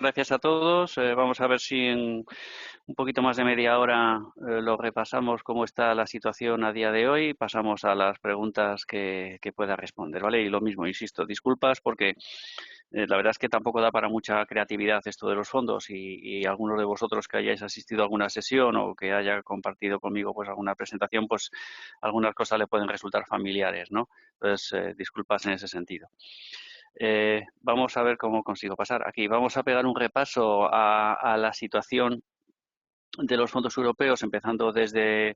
Gracias a todos. Vamos a ver si en un poquito más de media hora lo repasamos cómo está la situación a día de hoy. Pasamos a las preguntas que pueda responder, ¿vale? Y lo mismo, insisto, disculpas porque la verdad es que tampoco da para mucha creatividad esto de los fondos y algunos de vosotros que hayáis asistido a alguna sesión o que haya compartido conmigo pues alguna presentación, pues algunas cosas le pueden resultar familiares, ¿no? Entonces, disculpas en ese sentido. Vamos a ver cómo consigo pasar. Aquí vamos a pegar un repaso a la situación de los fondos europeos, empezando desde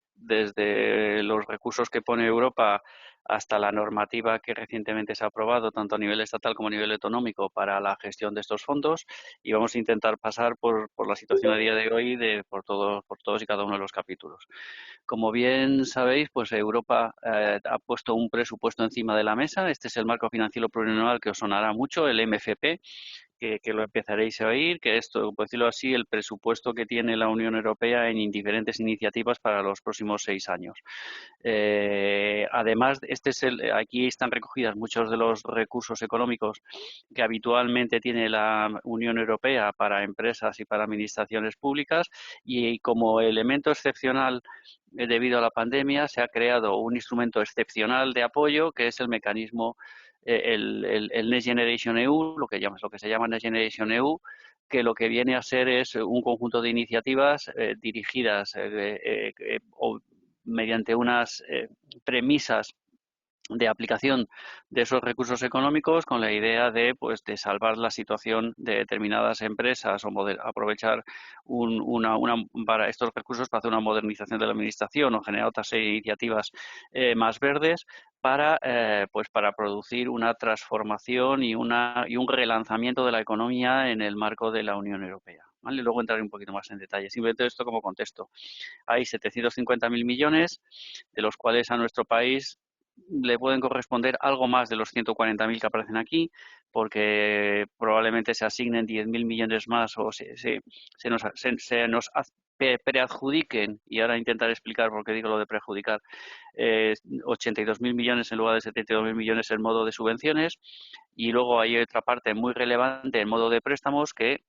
los recursos que pone Europa hasta la normativa que recientemente se ha aprobado, tanto a nivel estatal como a nivel autonómico, para la gestión de estos fondos. Y vamos a intentar pasar por la situación a día de hoy por todos y cada uno de los capítulos. Como bien sabéis, pues Europa ha puesto un presupuesto encima de la mesa. Este es el marco financiero plurianual que os sonará mucho, el MFP, que lo empezaréis a oír, que esto, por decirlo así, el presupuesto que tiene la Unión Europea en diferentes iniciativas para los próximos 6 años. Además, aquí están recogidas muchos de los recursos económicos que habitualmente tiene la Unión Europea para empresas y para administraciones públicas, y como elemento excepcional debido a la pandemia se ha creado un instrumento excepcional de apoyo que es el mecanismo el Next Generation EU, lo que se llama Next Generation EU, que lo que viene a ser es un conjunto de iniciativas dirigidas o mediante unas premisas de aplicación de esos recursos económicos con la idea de pues de salvar la situación de determinadas empresas o aprovechar para estos recursos para hacer una modernización de la administración o generar otra serie de iniciativas más verdes para producir una transformación y un relanzamiento de la economía en el marco de la Unión Europea. ¿Vale? Luego entraré un poquito más en detalle. Simplemente esto como contexto. Hay 750.000 millones, de los cuales a nuestro país le pueden corresponder algo más de los 140.000 que aparecen aquí, porque probablemente se asignen 10.000 millones más o se nos preadjudiquen, y ahora intentaré explicar por qué digo lo de prejudiciar, 82.000 millones en lugar de 72.000 millones en modo de subvenciones, y luego hay otra parte muy relevante en modo de préstamos que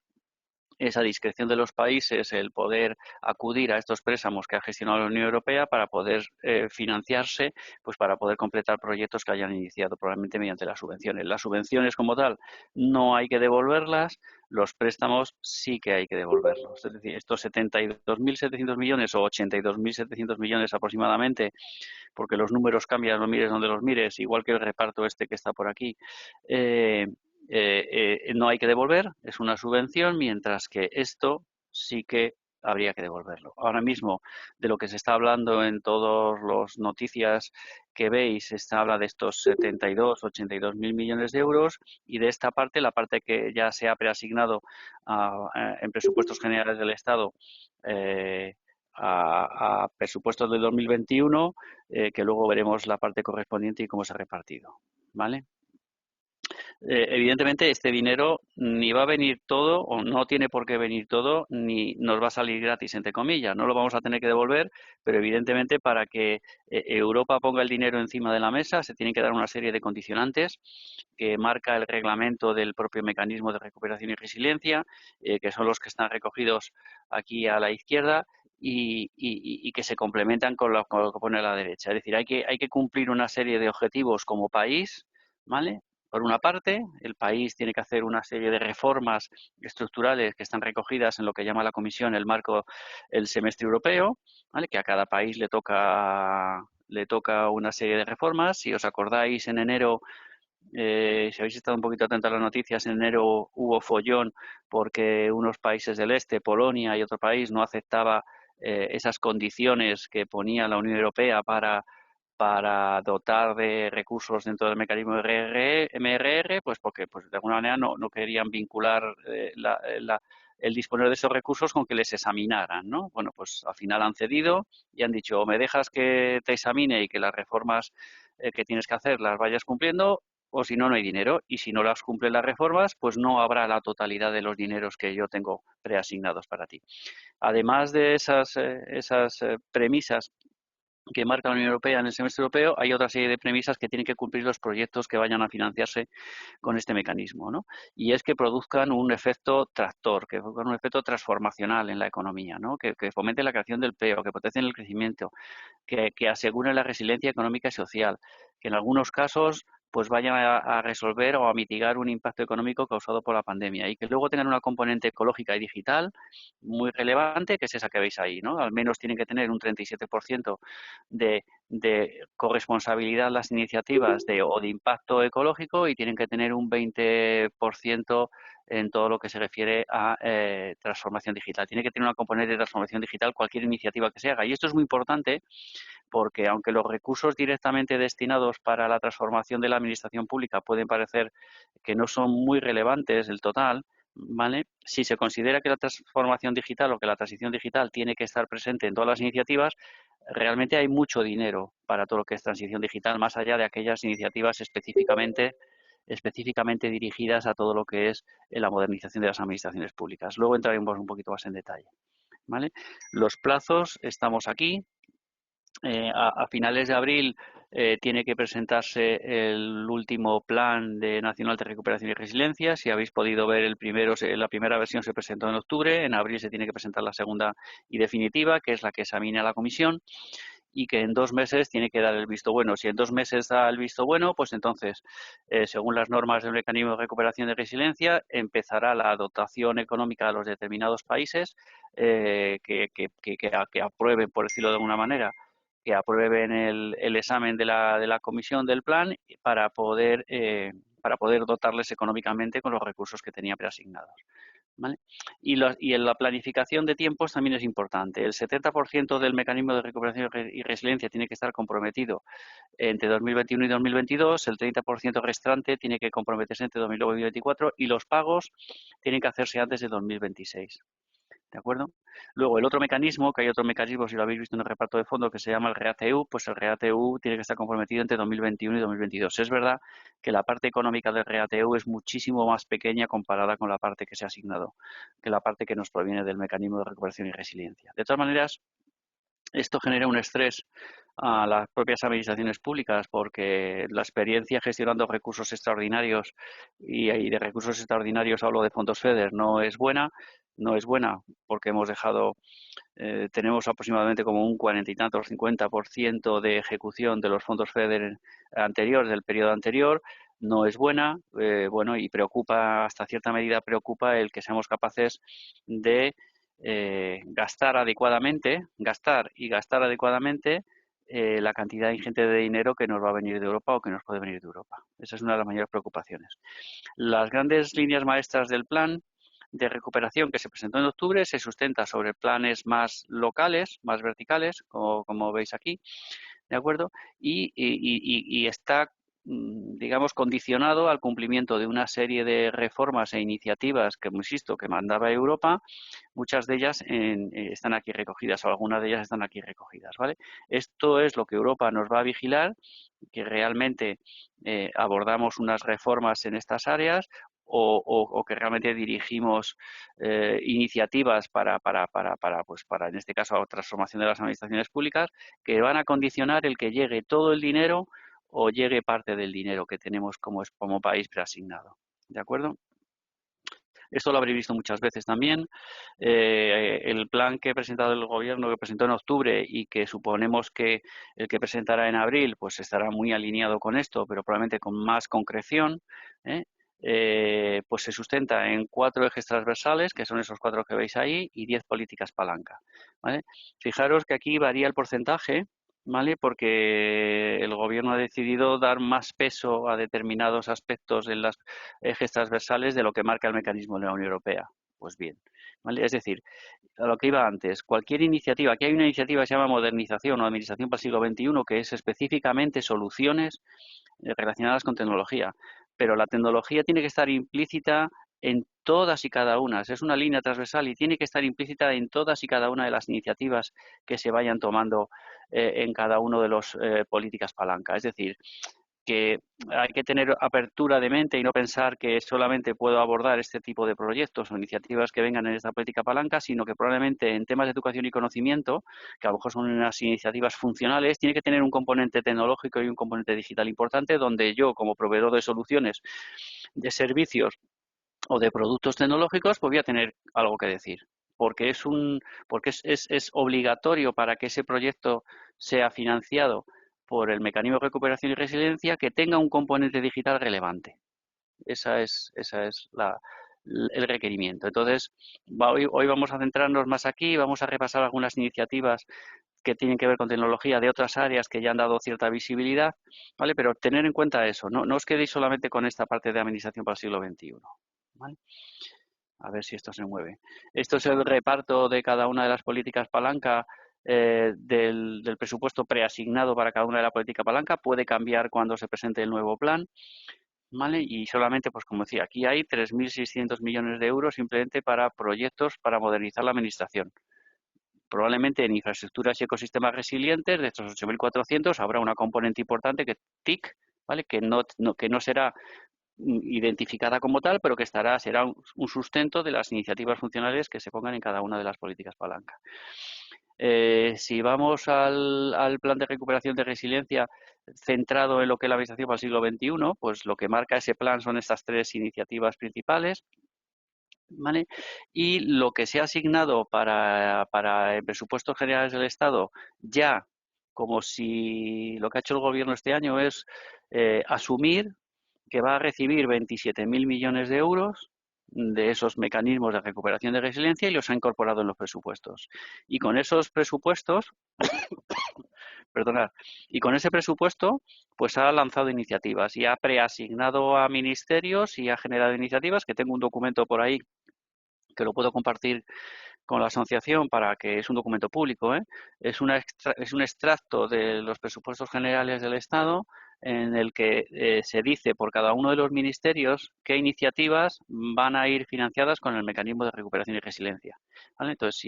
es a discreción de los países el poder acudir a estos préstamos que ha gestionado la Unión Europea para poder financiarse, pues para poder completar proyectos que hayan iniciado probablemente mediante las subvenciones. Las subvenciones como tal no hay que devolverlas, los préstamos sí que hay que devolverlos. Es decir, estos 72.700 millones o 82.700 millones aproximadamente, porque los números cambian, lo mires donde los mires, igual que el reparto este que está por aquí, no hay que devolver, es una subvención, mientras que esto sí que habría que devolverlo. Ahora mismo, de lo que se está hablando en todas las noticias que veis, se habla de estos 82 millones de euros, y de esta parte, la parte que ya se ha preasignado en presupuestos generales del Estado, a presupuestos del 2021, que luego veremos la parte correspondiente y cómo se ha repartido. ¿Vale? Evidentemente este dinero ni va a venir todo o no tiene por qué venir todo, ni nos va a salir gratis, entre comillas. No lo vamos a tener que devolver, pero evidentemente para que Europa ponga el dinero encima de la mesa se tienen que dar una serie de condicionantes que marca el reglamento del propio mecanismo de recuperación y resiliencia, que son los que están recogidos aquí a la izquierda, y que se complementan con lo que pone a la derecha. Es decir, hay que cumplir una serie de objetivos como país, ¿vale? Por una parte, el país tiene que hacer una serie de reformas estructurales que están recogidas en lo que llama la Comisión el semestre europeo, ¿vale? Que a cada país le toca una serie de reformas. Si os acordáis, en enero, si habéis estado un poquito atentos a las noticias, en enero hubo follón porque unos países del este, Polonia y otro país, no aceptaba esas condiciones que ponía la Unión Europea para dotar de recursos dentro del mecanismo MRR, pues porque pues de alguna manera no querían vincular el disponer de esos recursos con que les examinaran, ¿no? Bueno, pues al final han cedido y han dicho: o me dejas que te examine y que las reformas que tienes que hacer las vayas cumpliendo, o si no, no hay dinero. Y si no las cumplen las reformas, pues no habrá la totalidad de los dineros que yo tengo preasignados para ti. Además de esas premisas que marca la Unión Europea en el semestre europeo, hay otra serie de premisas que tienen que cumplir los proyectos que vayan a financiarse con este mecanismo, ¿no? Y es que produzcan un efecto tractor, que produzcan un efecto transformacional en la economía, ¿no? Que fomente la creación del empleo, que potencien el crecimiento, que aseguren la resiliencia económica y social, que en algunos casos pues vayan a resolver o a mitigar un impacto económico causado por la pandemia y que luego tengan una componente ecológica y digital muy relevante, que es esa que veis ahí, ¿no? Al menos tienen que tener un 37% de corresponsabilidad las iniciativas o de impacto ecológico y tienen que tener un 20% en todo lo que se refiere a transformación digital. Tiene que tener una componente de transformación digital cualquier iniciativa que se haga. Y esto es muy importante porque aunque los recursos directamente destinados para la transformación de la administración pública pueden parecer que no son muy relevantes el total, ¿vale? Si se considera que la transformación digital o que la transición digital tiene que estar presente en todas las iniciativas, realmente hay mucho dinero para todo lo que es transición digital, más allá de aquellas iniciativas específicamente dirigidas a todo lo que es la modernización de las administraciones públicas. Luego entraremos un poquito más en detalle, ¿vale? Los plazos, estamos aquí. A finales de abril tiene que presentarse el último plan nacional de recuperación y resiliencia. Si habéis podido ver el primero, la primera versión se presentó en octubre. En abril se tiene que presentar la segunda y definitiva, que es la que examina la comisión y que en 2 meses tiene que dar el visto bueno. Si en 2 meses da el visto bueno, pues entonces, según las normas del mecanismo de recuperación y resiliencia, empezará la dotación económica de los determinados países que aprueben, por decirlo de alguna manera, que aprueben el examen de la comisión del plan para poder dotarles económicamente con los recursos que tenía preasignados, ¿vale? Y en la planificación de tiempos también es importante. El 70% del mecanismo de recuperación y resiliencia tiene que estar comprometido entre 2021 y 2022, el 30% restante tiene que comprometerse entre 2009 y 2024 y los pagos tienen que hacerse antes de 2026. ¿De acuerdo? Luego, el otro mecanismo, que hay otro mecanismo, si lo habéis visto en el reparto de fondo, que se llama el REACEU, pues el REACEU tiene que estar comprometido entre 2021 y 2022. Es verdad que la parte económica del REACEU es muchísimo más pequeña comparada con la parte que se ha asignado, que la parte que nos proviene del mecanismo de recuperación y resiliencia. De todas maneras, esto genera un estrés a las propias administraciones públicas porque la experiencia gestionando recursos extraordinarios y de recursos extraordinarios hablo de fondos FEDER no es buena porque tenemos aproximadamente como un 40 y tantos, 50% de ejecución de los fondos FEDER anteriores, del periodo anterior, no es buena, bueno, y preocupa, hasta cierta medida preocupa el que seamos capaces de gastar adecuadamente la cantidad ingente de dinero que nos va a venir de Europa o que nos puede venir de Europa. Esa es una de las mayores preocupaciones. Las grandes líneas maestras del plan de recuperación que se presentó en octubre se sustenta sobre planes más locales, más verticales, como veis aquí, ¿de acuerdo? Y está, digamos, condicionado al cumplimiento de una serie de reformas e iniciativas que, insisto, que mandaba Europa. Muchas de ellas están aquí recogidas o algunas de ellas están aquí recogidas, ¿vale? Esto es lo que Europa nos va a vigilar, que realmente abordamos unas reformas en estas áreas o que realmente dirigimos iniciativas para, en este caso, la transformación de las administraciones públicas, que van a condicionar el que llegue todo el dinero o llegue parte del dinero que tenemos como país preasignado. ¿De acuerdo? Esto lo habréis visto muchas veces también. El plan que ha presentado el gobierno, que presentó en octubre y que suponemos que el que presentará en abril, pues estará muy alineado con esto, pero probablemente con más concreción, ¿eh? Pues se sustenta en 4 ejes transversales, que son esos 4 que veis ahí, y 10 políticas palanca, ¿vale? Fijaros que aquí varía el porcentaje, ¿vale? Porque el gobierno ha decidido dar más peso a determinados aspectos en los ejes transversales de lo que marca el mecanismo de la Unión Europea. Pues bien, ¿vale? Es decir, a lo que iba antes, cualquier iniciativa, aquí hay una iniciativa que se llama Modernización o Administración para el siglo XXI, que es específicamente soluciones relacionadas con tecnología, pero la tecnología tiene que estar implícita en todas y cada una. Es una línea transversal y tiene que estar implícita en todas y cada una de las iniciativas que se vayan tomando en cada uno de los políticas palanca. Es decir, que hay que tener apertura de mente y no pensar que solamente puedo abordar este tipo de proyectos o iniciativas que vengan en esta política palanca, sino que probablemente en temas de educación y conocimiento, que a lo mejor son unas iniciativas funcionales, tiene que tener un componente tecnológico y un componente digital importante, donde yo, como proveedor de soluciones, de servicios o de productos tecnológicos, pues voy a tener algo que decir. Porque es obligatorio para que ese proyecto sea financiado por el mecanismo de recuperación y resiliencia que tenga un componente digital relevante. Esa es el requerimiento. Entonces, hoy vamos a centrarnos más aquí, vamos a repasar algunas iniciativas que tienen que ver con tecnología de otras áreas que ya han dado cierta visibilidad, ¿vale? Pero tener en cuenta eso, no os quedéis solamente con esta parte de administración para el siglo XXI, ¿vale? A ver si esto se mueve. Esto es el reparto de cada una de las políticas palanca del presupuesto preasignado para cada una de las políticas palanca. Puede cambiar cuando se presente el nuevo plan, ¿vale? Y solamente, pues como decía, aquí hay 3.600 millones de euros simplemente para proyectos para modernizar la administración. Probablemente en infraestructuras y ecosistemas resilientes, de estos 8.400, habrá una componente importante que TIC, ¿vale? Que no será identificada como tal, pero que será un sustento de las iniciativas funcionales que se pongan en cada una de las políticas palanca. Si vamos al plan de recuperación de resiliencia centrado en lo que es la administración para el siglo XXI, pues lo que marca ese plan son estas tres iniciativas principales, ¿vale? Y lo que se ha asignado para presupuestos generales del Estado, ya como si lo que ha hecho el Gobierno este año es asumir que va a recibir 27.000 millones de euros de esos mecanismos de recuperación de resiliencia y los ha incorporado en los presupuestos. Y con esos presupuestos, perdonad, y con ese presupuesto, pues ha lanzado iniciativas y ha preasignado a ministerios y ha generado iniciativas, que tengo un documento por ahí que lo puedo compartir con la asociación para que es un documento público, ¿eh? Es un extracto de los presupuestos generales del Estado en el que se dice por cada uno de los ministerios qué iniciativas van a ir financiadas con el mecanismo de recuperación y resiliencia, ¿vale? Entonces,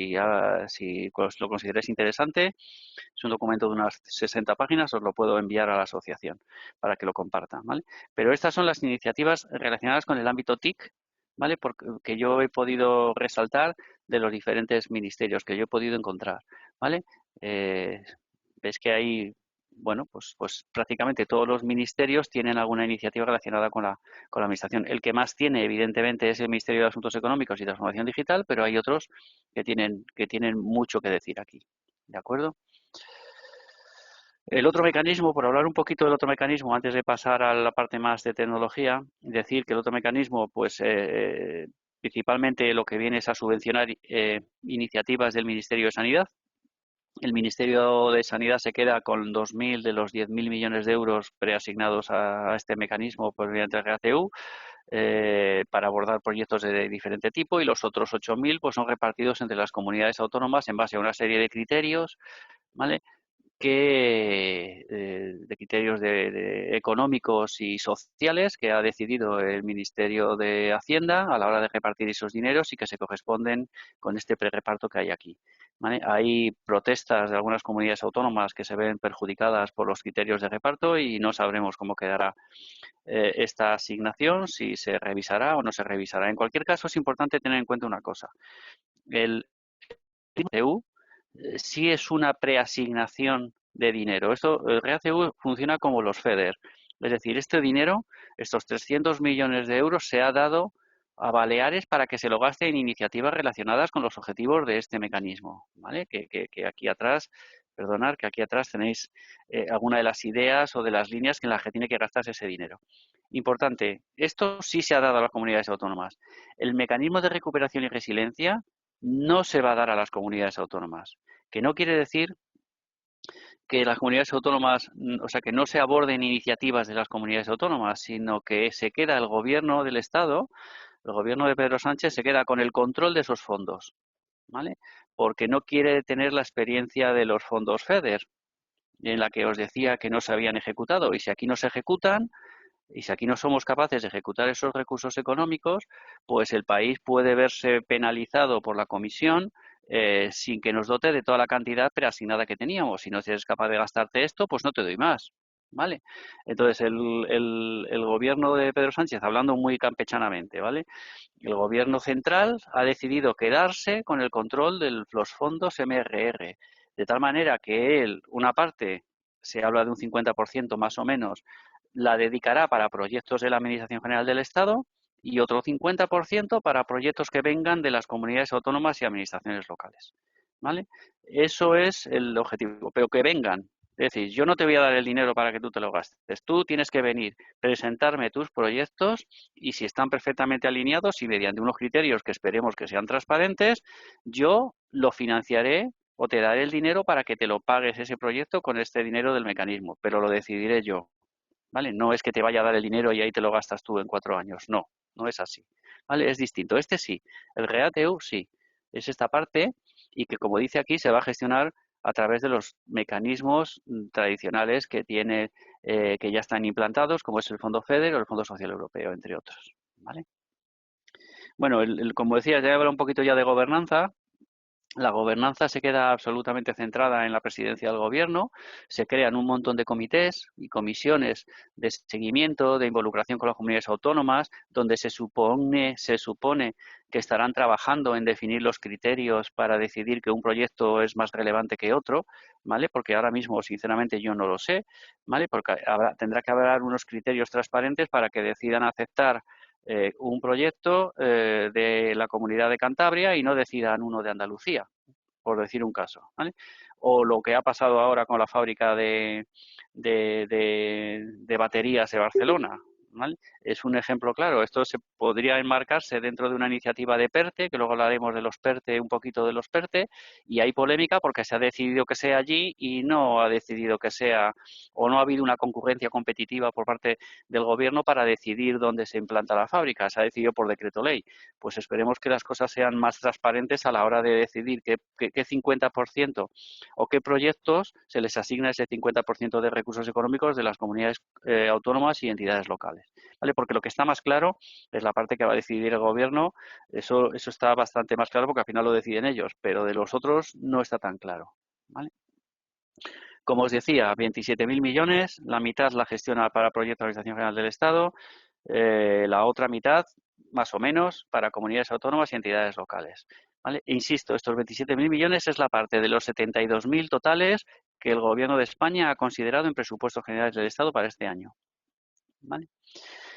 si lo consideráis interesante, es un documento de unas 60 páginas, os lo puedo enviar a la asociación para que lo compartan, ¿vale? Pero estas son las iniciativas relacionadas con el ámbito TIC, ¿vale? Porque yo he podido resaltar de los diferentes ministerios que yo he podido encontrar, ¿vale? Ves que hay, bueno, pues prácticamente todos los ministerios tienen alguna iniciativa relacionada con la administración. El que más tiene, evidentemente, es el Ministerio de Asuntos Económicos y Transformación Digital, pero hay otros que tienen mucho que decir aquí, ¿de acuerdo? El otro mecanismo, por hablar un poquito del otro mecanismo, antes de pasar a la parte más de tecnología, decir que el otro mecanismo, pues principalmente lo que viene es a subvencionar iniciativas del Ministerio de Sanidad. El Ministerio de Sanidad se queda con 2.000 de los 10.000 millones de euros preasignados a este mecanismo por mediante el RACU para abordar proyectos de diferente tipo y los otros 8.000 pues son repartidos entre las comunidades autónomas en base a una serie de criterios, ¿vale? De criterios económicos y sociales que ha decidido el Ministerio de Hacienda a la hora de repartir esos dineros y que se corresponden con este prereparto que hay aquí, ¿vale? Hay protestas de algunas comunidades autónomas que se ven perjudicadas por los criterios de reparto y no sabremos cómo quedará esta asignación, si se revisará o no se revisará. En cualquier caso, es importante tener en cuenta una cosa. El EU sí es una preasignación de dinero. El RACU funciona como los FEDER. Es decir, este dinero, estos 300 millones de euros, se ha dado a Baleares para que se lo gaste en iniciativas relacionadas con los objetivos de este mecanismo, ¿vale? Que aquí atrás, perdonad, que aquí atrás tenéis alguna de las ideas o de las líneas en las que tiene que gastarse ese dinero. Importante, esto sí se ha dado a las comunidades autónomas. El mecanismo de recuperación y resiliencia no se va a dar a las comunidades autónomas, que no quiere decir que las comunidades autónomas, o sea, que no se aborden iniciativas de las comunidades autónomas, sino que se queda el gobierno del Estado, el gobierno de Pedro Sánchez se queda con el control de esos fondos, ¿vale? Porque no quiere tener la experiencia de los fondos FEDER, en la que os decía que no se habían ejecutado. Y si aquí no se ejecutan, y si aquí no somos capaces de ejecutar esos recursos económicos, pues el país puede verse penalizado por la Comisión sin que nos dote de toda la cantidad preasignada que teníamos. Si no eres capaz de gastarte esto, pues no te doy más. ¿vale? Entonces, el gobierno de Pedro Sánchez, hablando muy campechanamente, ¿vale? El gobierno central ha decidido quedarse con el control de los fondos MRR, de tal manera que él, una parte, se habla de un 50% más o menos, la dedicará para proyectos de la Administración General del Estado y otro 50% para proyectos que vengan de las comunidades autónomas y administraciones locales. ¿Vale? Eso es el objetivo, pero que vengan. Es decir, yo no te voy a dar el dinero para que tú te lo gastes. Tú tienes que venir, presentarme tus proyectos y si están perfectamente alineados y mediante unos criterios que esperemos que sean transparentes, yo lo financiaré o te daré el dinero para que te lo pagues ese proyecto con este dinero del mecanismo, pero lo decidiré yo. ¿Vale? No es que te vaya a dar el dinero y ahí te lo gastas tú en 4 años. No, no es así. ¿Vale? Es distinto. Este sí. El REATEU sí. Es esta parte y que, como dice aquí, se va a gestionar a través de los mecanismos tradicionales que tiene, que ya están implantados, como es el Fondo FEDER o el Fondo Social Europeo, entre otros. ¿Vale? Bueno, como decía, ya habla un poquito ya de gobernanza. La gobernanza se queda absolutamente centrada en la presidencia del gobierno, se crean un montón de comités y comisiones de seguimiento, de involucración con las comunidades autónomas, donde se supone que estarán trabajando en definir los criterios para decidir que un proyecto es más relevante que otro, ¿vale? Porque ahora mismo, sinceramente, yo no lo sé, ¿vale? Porque tendrá que haber unos criterios transparentes para que decidan aceptar un proyecto de la Comunidad de Cantabria y no decidan uno de Andalucía, por decir un caso, ¿vale? O lo que ha pasado ahora con la fábrica de baterías de Barcelona, ¿vale? Es un ejemplo claro. Esto se podría enmarcarse dentro de una iniciativa de PERTE, que luego hablaremos de los PERTE, un poquito de los PERTE, y hay polémica porque se ha decidido que sea allí y no ha decidido que sea, o no ha habido una concurrencia competitiva por parte del gobierno para decidir dónde se implanta la fábrica. Se ha decidido por decreto ley. Pues esperemos que las cosas sean más transparentes a la hora de decidir qué 50% o qué proyectos se les asigna ese 50% de recursos económicos de las comunidades autónomas y entidades locales. ¿Vale? Porque lo que está más claro es la parte que va a decidir el gobierno. Eso está bastante más claro porque al final lo deciden ellos, pero de los otros no está tan claro. ¿Vale? Como os decía, 27.000 millones, la mitad la gestiona para proyectos de la Administración General del Estado, la otra mitad, más o menos, para comunidades autónomas y entidades locales. ¿Vale? E insisto, estos 27.000 millones es la parte de los 72.000 totales que el Gobierno de España ha considerado en presupuestos generales del Estado para este año. ¿Vale?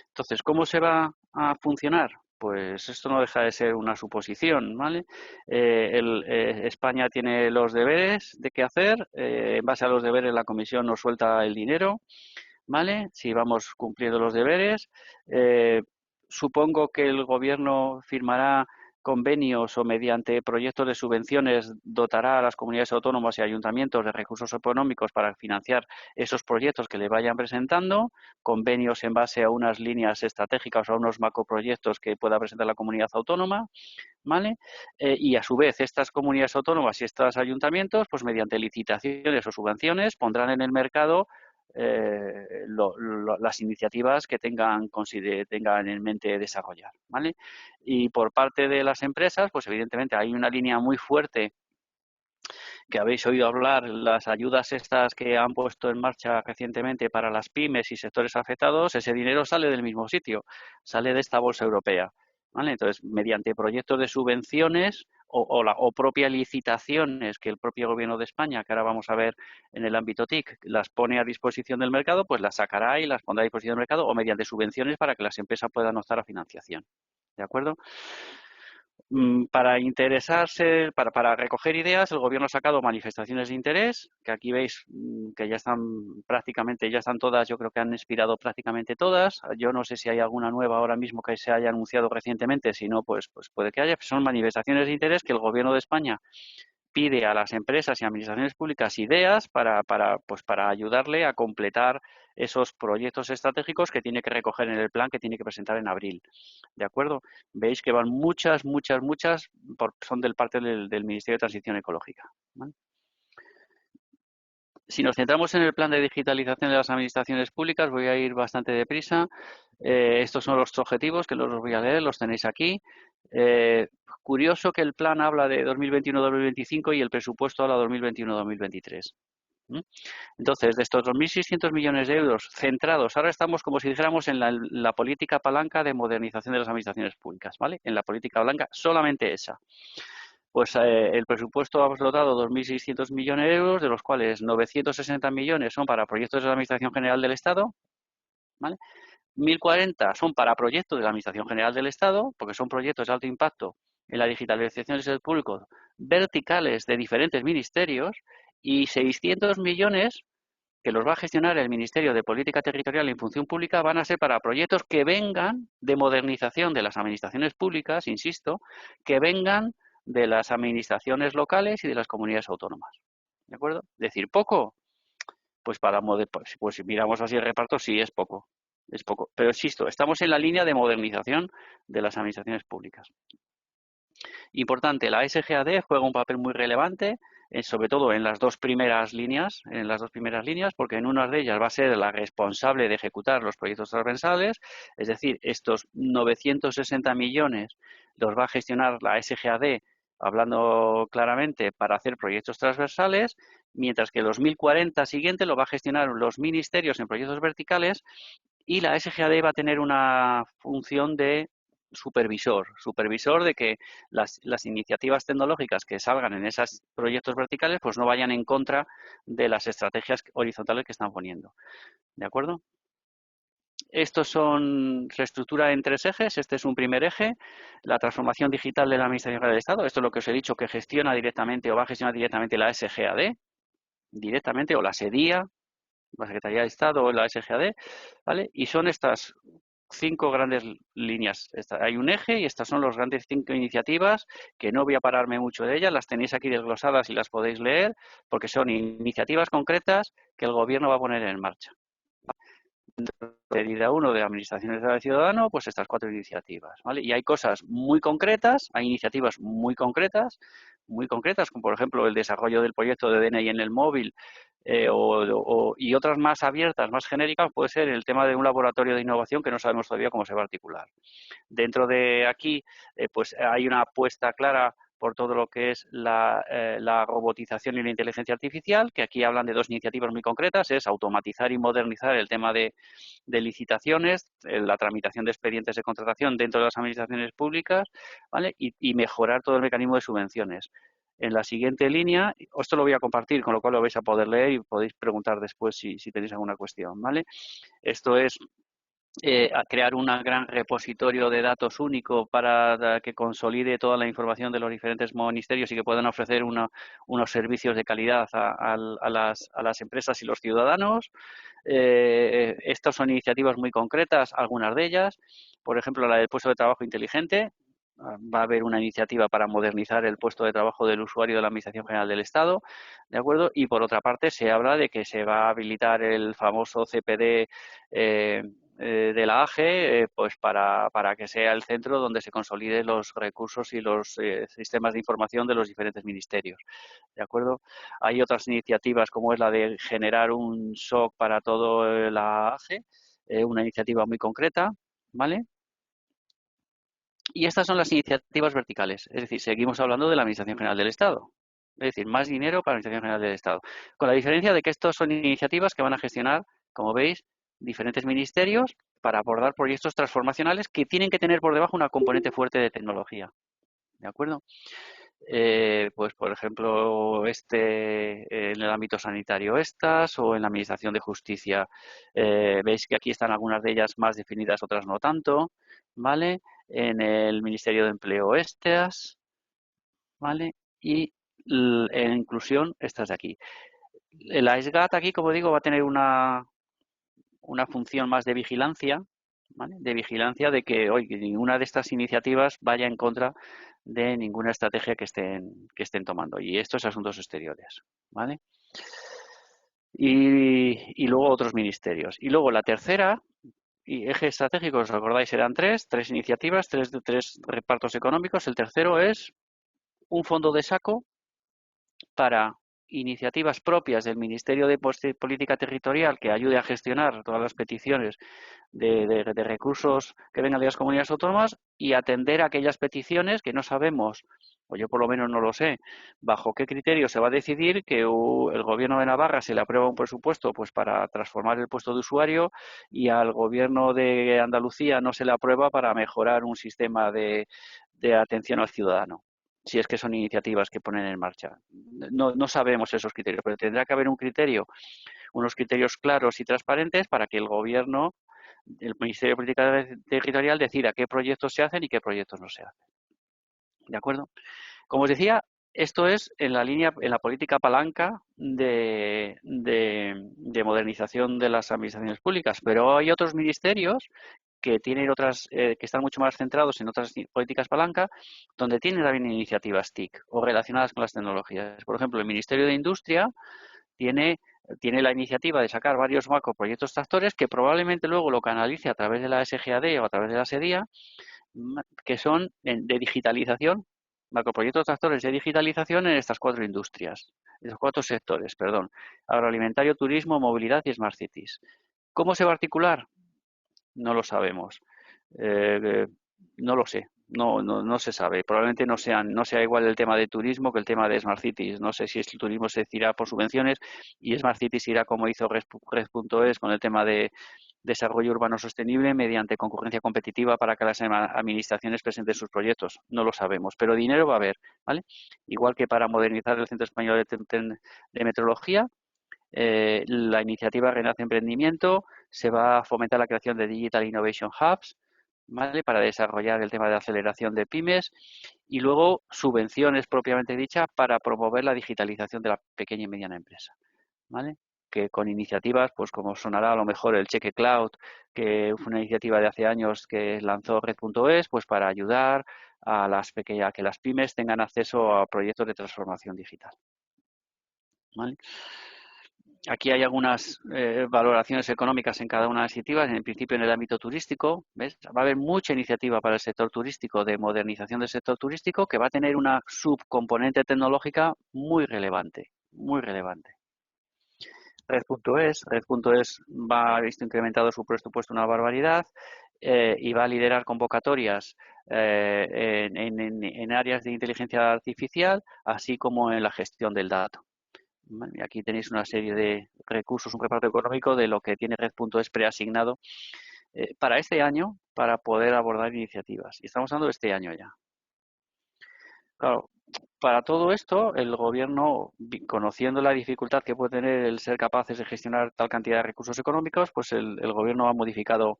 Entonces, ¿cómo se va a funcionar? Pues esto no deja de ser una suposición, ¿vale? España tiene los deberes de qué hacer, en base a los deberes la Comisión nos suelta el dinero, ¿vale? Si vamos cumpliendo los deberes, supongo que el Gobierno firmará convenios o mediante proyectos de subvenciones dotará a las comunidades autónomas y ayuntamientos de recursos económicos para financiar esos proyectos que le vayan presentando, convenios en base a unas líneas estratégicas o a unos macroproyectos que pueda presentar la comunidad autónoma, ¿vale? Y a su vez estas comunidades autónomas y estos ayuntamientos, pues mediante licitaciones o subvenciones pondrán en el mercado las iniciativas que tengan en mente desarrollar, ¿vale? Y por parte de las empresas, pues evidentemente hay una línea muy fuerte que habéis oído hablar, las ayudas estas que han puesto en marcha recientemente para las pymes y sectores afectados, ese dinero sale del mismo sitio, sale de esta bolsa europea. ¿Vale? Entonces, mediante proyectos de subvenciones o propias licitaciones que el propio Gobierno de España, que ahora vamos a ver en el ámbito TIC, las pone a disposición del mercado, pues las sacará y las pondrá a disposición del mercado o mediante subvenciones para que las empresas puedan optar a financiación. ¿De acuerdo? Para interesarse, para recoger ideas, el gobierno ha sacado manifestaciones de interés, que aquí veis que ya están todas, yo creo que han expirado prácticamente todas. Yo no sé si hay alguna nueva ahora mismo que se haya anunciado recientemente, si no, pues puede que haya. Son manifestaciones de interés que el gobierno de España pide a las empresas y administraciones públicas ideas para ayudarle a completar esos proyectos estratégicos que tiene que recoger en el plan que tiene que presentar en abril. ¿De acuerdo? Veis que van muchas, son del parte del Ministerio de Transición Ecológica. ¿Vale? Si nos centramos en el plan de digitalización de las administraciones públicas, voy a ir bastante deprisa. Estos son los objetivos, que los voy a leer, los tenéis aquí. Curioso que el plan habla de 2021-2025 y el presupuesto habla de 2021-2023. Entonces, de estos 2.600 millones de euros centrados, ahora estamos como si dijéramos en la política palanca de modernización de las administraciones públicas, ¿vale? En la política blanca, solamente esa. Pues el presupuesto ha dotado 2.600 millones de euros, de los cuales 960 millones son para proyectos de la Administración General del Estado, ¿vale? 1.040 son para proyectos de la Administración General del Estado, porque son proyectos de alto impacto en la digitalización del sector público verticales de diferentes ministerios, y 600 millones que los va a gestionar el Ministerio de Política Territorial y Función Pública van a ser para proyectos que vengan de modernización de las administraciones públicas, insisto, que vengan de las administraciones locales y de las comunidades autónomas. ¿De acuerdo? Decir poco, pues pues si miramos así el reparto, sí es poco. Es poco. Pero insisto, estamos en la línea de modernización de las administraciones públicas. Importante, la SGAD juega un papel muy relevante, sobre todo en las dos primeras líneas, porque en una de ellas va a ser la responsable de ejecutar los proyectos transversales, es decir, estos 960 millones los va a gestionar la SGAD, hablando claramente, para hacer proyectos transversales, mientras que los 1.040 siguientes lo va a gestionar los ministerios en proyectos verticales, y la SGAD va a tener una función de supervisor de que las iniciativas tecnológicas que salgan en esos proyectos verticales pues no vayan en contra de las estrategias horizontales que están poniendo. ¿De acuerdo? Estos son reestructura en 3 ejes. Este es un primer eje, la transformación digital de la Administración General del Estado. Esto es lo que os he dicho, que gestiona directamente o va a gestionar directamente la SGAD, directamente, o la SEDIA, la Secretaría de Estado o la SGAD, ¿vale? Y son estas 5 grandes líneas. Hay un eje y estas son las grandes 5 iniciativas, que no voy a pararme mucho de ellas, las tenéis aquí desglosadas y las podéis leer, porque son iniciativas concretas que el Gobierno va a poner en marcha. Medida 1 de Administraciones del Ciudadano, pues estas 4 iniciativas, ¿vale? Y hay cosas muy concretas, hay iniciativas muy concretas, como por ejemplo el desarrollo del proyecto de DNI en el móvil, y otras más abiertas, más genéricas, puede ser el tema de un laboratorio de innovación que no sabemos todavía cómo se va a articular. Dentro de aquí, pues hay una apuesta clara por todo lo que es la robotización y la inteligencia artificial, que aquí hablan de 2 iniciativas muy concretas, es automatizar y modernizar el tema de licitaciones, la tramitación de expedientes de contratación dentro de las administraciones públicas, ¿vale? Y mejorar todo el mecanismo de subvenciones. En la siguiente línea, esto lo voy a compartir, con lo cual lo vais a poder leer y podéis preguntar después si tenéis alguna cuestión, ¿vale? Esto es a crear un gran repositorio de datos único para que consolide toda la información de los diferentes ministerios y que puedan ofrecer unos servicios de calidad a las empresas y los ciudadanos. Estas son iniciativas muy concretas, algunas de ellas. Por ejemplo, la del puesto de trabajo inteligente. Va a haber una iniciativa para modernizar el puesto de trabajo del usuario de la Administración General del Estado, ¿de acuerdo? Y por otra parte se habla de que se va a habilitar el famoso CPD de la AGE, pues para que sea el centro donde se consoliden los recursos y los sistemas de información de los diferentes ministerios, ¿de acuerdo? Hay otras iniciativas como es la de generar un SOC para todo la AGE, una iniciativa muy concreta, ¿vale? Y estas son las iniciativas verticales, es decir, seguimos hablando de la Administración General del Estado, es decir, más dinero para la Administración General del Estado, con la diferencia de que estas son iniciativas que van a gestionar, como veis, diferentes ministerios para abordar proyectos transformacionales que tienen que tener por debajo una componente fuerte de tecnología, ¿de acuerdo? Pues por ejemplo, en el ámbito sanitario estas, o en la Administración de Justicia, veis que aquí están algunas de ellas más definidas, otras no tanto, ¿vale? En el Ministerio de Empleo estas, ¿vale? Y en inclusión estas de aquí. La SGAT aquí, como digo, va a tener una función más de vigilancia, ¿vale? De vigilancia de que ninguna de estas iniciativas vaya en contra de ninguna estrategia que estén tomando. Y estos asuntos exteriores, ¿vale? Y luego otros ministerios. Y luego la tercera, y eje estratégico, os acordáis, eran tres iniciativas, tres repartos económicos. El tercero es un fondo de saco para iniciativas propias del Ministerio de Política Territorial que ayude a gestionar todas las peticiones de recursos que vengan de las comunidades autónomas y atender aquellas peticiones que no sabemos o yo por lo menos no lo sé, bajo qué criterio se va a decidir que el gobierno de Navarra se le aprueba un presupuesto pues para transformar el puesto de usuario y al gobierno de Andalucía no se le aprueba para mejorar un sistema de atención al ciudadano, si es que son iniciativas que ponen en marcha. No sabemos esos criterios, pero tendrá que haber un criterio, unos criterios claros y transparentes para que el gobierno, el Ministerio de Política Territorial, decida qué proyectos se hacen y qué proyectos no se hacen. ¿De acuerdo? Como os decía, esto es en la línea, en la política palanca de modernización de las administraciones públicas, pero hay otros ministerios que tienen otras, que están mucho más centrados en otras políticas palanca, donde tienen también iniciativas TIC o relacionadas con las tecnologías. Por ejemplo, el Ministerio de Industria tiene, tiene la iniciativa de sacar varios macroproyectos tractores que probablemente luego lo canalice a través de la SGAD o a través de la SEDIA, que son de digitalización, macroproyectos tractores de digitalización en estas cuatro industrias, en los cuatro sectores, perdón, agroalimentario, turismo, movilidad y smart cities. ¿Cómo se va a articular? No lo sabemos. Eh, no lo sé. No se sabe. Probablemente no sea igual el tema de turismo que el tema de Smart Cities. No sé si el turismo se irá por subvenciones y Smart Cities irá como hizo Red.es con el tema de desarrollo urbano sostenible mediante concurrencia competitiva para que las administraciones presenten sus proyectos. No lo sabemos, pero dinero va a haber, ¿vale? Igual que para modernizar el Centro Español de Metrología, la iniciativa Renace Emprendimiento, se va a fomentar la creación de Digital Innovation Hubs, ¿vale? Para desarrollar el tema de aceleración de pymes y luego subvenciones propiamente dicha para promover la digitalización de la pequeña y mediana empresa, ¿vale? Que con iniciativas, pues como sonará a lo mejor el Cheque Cloud, que fue una iniciativa de hace años que lanzó Red.es, pues para ayudar a a que las pymes tengan acceso a proyectos de transformación digital, ¿vale? Aquí hay algunas valoraciones económicas en cada una de las iniciativas. En principio, en el ámbito turístico, ¿ves? Va a haber mucha iniciativa para el sector turístico, de modernización del sector turístico, que va a tener una subcomponente tecnológica muy relevante, muy relevante. Red.es va a visto incrementado su presupuesto una barbaridad y va a liderar convocatorias en áreas de inteligencia artificial, así como en la gestión del dato. Y aquí tenéis una serie de recursos, un reparto económico de lo que tiene Red.es preasignado para este año para poder abordar iniciativas. Y estamos hablando de este año ya. Claro, para todo esto, el gobierno, conociendo la dificultad que puede tener el ser capaces de gestionar tal cantidad de recursos económicos, pues el gobierno ha modificado,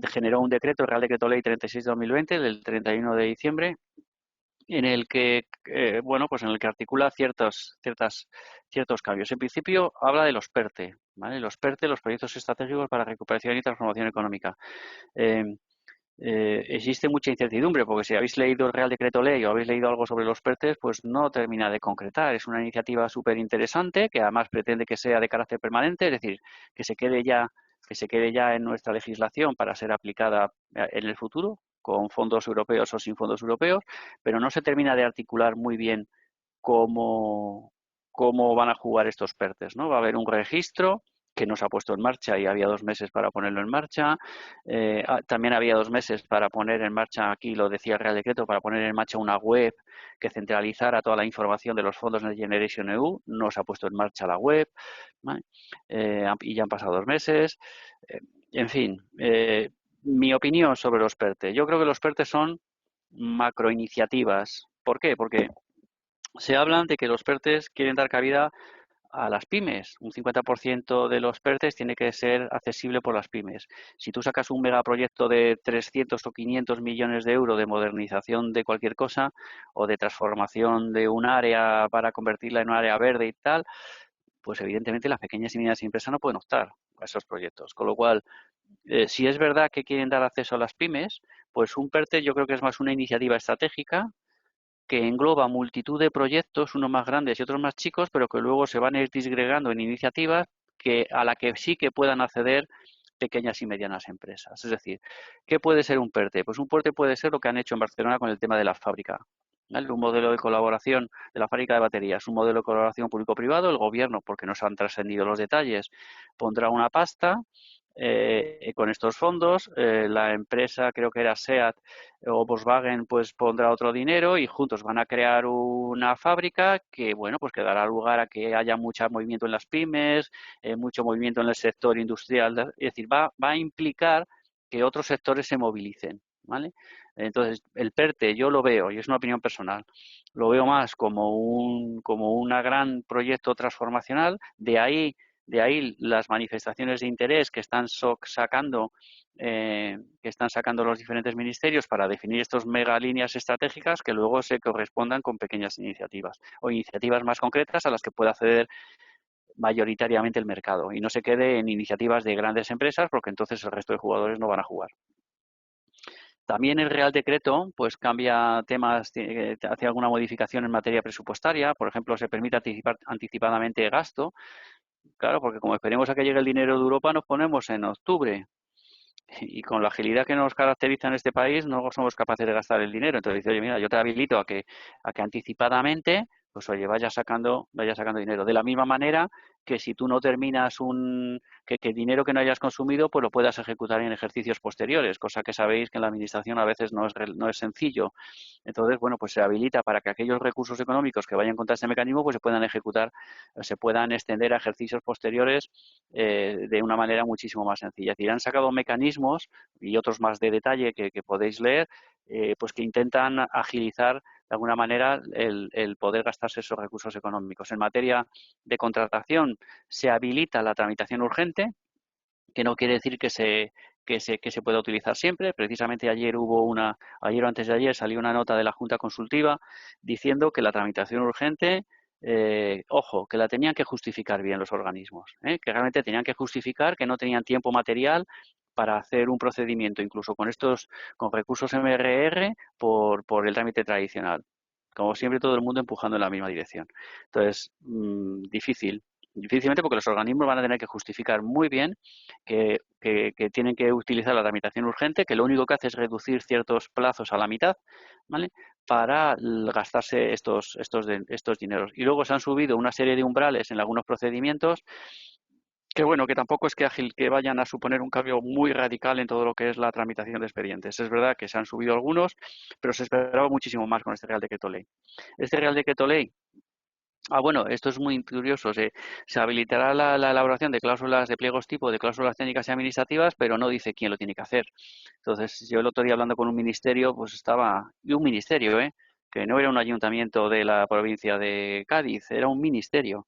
generó un decreto, el Real Decreto Ley 36/2020, del 31 de diciembre, en el que bueno, pues en el que articula ciertos cambios. En principio habla de los PERTE, ¿vale? Los PERTE, los proyectos estratégicos para recuperación y transformación económica. Eh, existe mucha incertidumbre porque si habéis leído el Real Decreto Ley o habéis leído algo sobre los PERTES, pues no termina de concretar. Es una iniciativa súper interesante que además pretende que sea de carácter permanente, es decir, que se quede ya en nuestra legislación para ser aplicada en el futuro, con fondos europeos o sin fondos europeos, pero no se termina de articular muy bien cómo, cómo van a jugar estos PERTES, ¿no? Va a haber un registro que no se ha puesto en marcha y había 2 meses para ponerlo en marcha. También había 2 meses para poner en marcha, aquí lo decía el Real Decreto, para poner en marcha una web que centralizara toda la información de los fondos de Generation EU. No se ha puesto en marcha la web, ¿vale? Y ya han pasado 2 meses. En fin, mi opinión sobre los PERTE. Yo creo que los PERTE son macroiniciativas. ¿Por qué? Porque se hablan de que los PERTES quieren dar cabida a las pymes. Un 50% de los PERTES tiene que ser accesible por las pymes. Si tú sacas un megaproyecto de 300 o 500 millones de euros de modernización de cualquier cosa o de transformación de un área para convertirla en un área verde y tal, pues evidentemente las pequeñas y medianas empresas no pueden optar a esos proyectos. Con lo cual, si es verdad que quieren dar acceso a las pymes, pues un PERTE yo creo que es más una iniciativa estratégica que engloba multitud de proyectos, unos más grandes y otros más chicos, pero que luego se van a ir disgregando en iniciativas a la que sí que puedan acceder pequeñas y medianas empresas. Es decir, ¿qué puede ser un PERTE? Pues un PERTE puede ser lo que han hecho en Barcelona con el tema de la fábrica, ¿vale? Un modelo de colaboración de la fábrica de baterías, un modelo de colaboración público-privado. El gobierno, porque no se han trascendido los detalles, pondrá una pasta con estos fondos. La empresa, creo que era SEAT o Volkswagen, pues pondrá otro dinero y juntos van a crear una fábrica que, bueno, pues que dará lugar a que haya mucho movimiento en las pymes, mucho movimiento en el sector industrial. Es decir, va a implicar que otros sectores se movilicen, ¿vale? Entonces, el PERTE yo lo veo, y es una opinión personal, lo veo más como un gran proyecto transformacional. De ahí las manifestaciones de interés que están sacando los diferentes ministerios para definir estos megalíneas estratégicas que luego se correspondan con pequeñas iniciativas o iniciativas más concretas a las que pueda acceder mayoritariamente el mercado y no se quede en iniciativas de grandes empresas, porque entonces el resto de jugadores no van a jugar. También el Real Decreto pues cambia temas, hace alguna modificación en materia presupuestaria. Por ejemplo, se permite anticipar anticipadamente gasto. Claro, porque como esperemos a que llegue el dinero de Europa, nos ponemos en octubre. Y con la agilidad que nos caracteriza en este país, no somos capaces de gastar el dinero. Entonces dice, oye, mira, yo te habilito a que anticipadamente, pues oye, vaya sacando dinero. De la misma manera que si tú no terminas que dinero que no hayas consumido, pues lo puedas ejecutar en ejercicios posteriores, cosa que sabéis que en la administración a veces no es sencillo. Entonces, bueno, pues se habilita para que aquellos recursos económicos que vayan contra este mecanismo pues se puedan ejecutar, se puedan extender a ejercicios posteriores de una manera muchísimo más sencilla. Es decir, han sacado mecanismos y otros más de detalle que podéis leer, pues que intentan agilizar de alguna manera el poder gastarse esos recursos económicos. En materia de contratación se habilita la tramitación urgente, que no quiere decir que se pueda utilizar siempre. Precisamente ayer o antes de ayer salió una nota de la Junta Consultiva diciendo que la tramitación urgente, ojo, que la tenían que justificar bien los organismos, que realmente tenían que justificar que no tenían tiempo material para hacer un procedimiento, incluso con recursos MRR por el trámite tradicional. Como siempre, todo el mundo empujando en la misma dirección. Entonces, difícilmente porque los organismos van a tener que justificar muy bien que tienen que utilizar la tramitación urgente, que lo único que hace es reducir ciertos plazos a la mitad, ¿vale? Para gastarse estos dineros. Y luego se han subido una serie de umbrales en algunos procedimientos que, bueno, que tampoco es que vayan a suponer un cambio muy radical en todo lo que es la tramitación de expedientes. Es verdad que se han subido algunos, pero se esperaba muchísimo más con este Real Decreto Ley. Este Real Decreto Ley, bueno, esto es muy curioso. Se habilitará la elaboración de cláusulas de pliegos tipo, de cláusulas técnicas y administrativas, pero no dice quién lo tiene que hacer. Entonces, yo el otro día hablando con un ministerio, pues y un ministerio, que no era un ayuntamiento de la provincia de Cádiz, era un ministerio,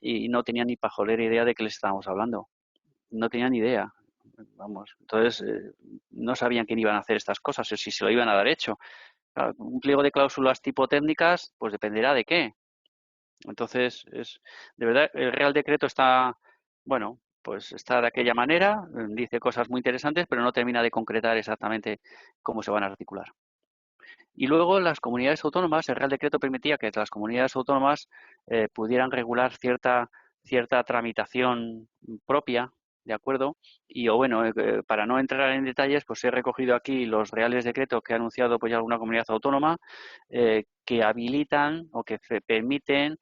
y no tenía ni pajolera idea de qué les estábamos hablando. No tenían ni idea. Vamos, entonces no sabían quién iban a hacer estas cosas o si se lo iban a dar hecho. Claro, un pliego de cláusulas tipo técnicas, pues dependerá de qué. Entonces, de verdad, el Real Decreto está, bueno, pues está de aquella manera, dice cosas muy interesantes, pero no termina de concretar exactamente cómo se van a articular. Y luego las comunidades autónomas, el Real Decreto permitía que las comunidades autónomas pudieran regular cierta tramitación propia, ¿de acuerdo? Y o bueno, para no entrar en detalles, pues he recogido aquí los reales decretos que ha anunciado pues ya alguna comunidad autónoma, que habilitan o que permiten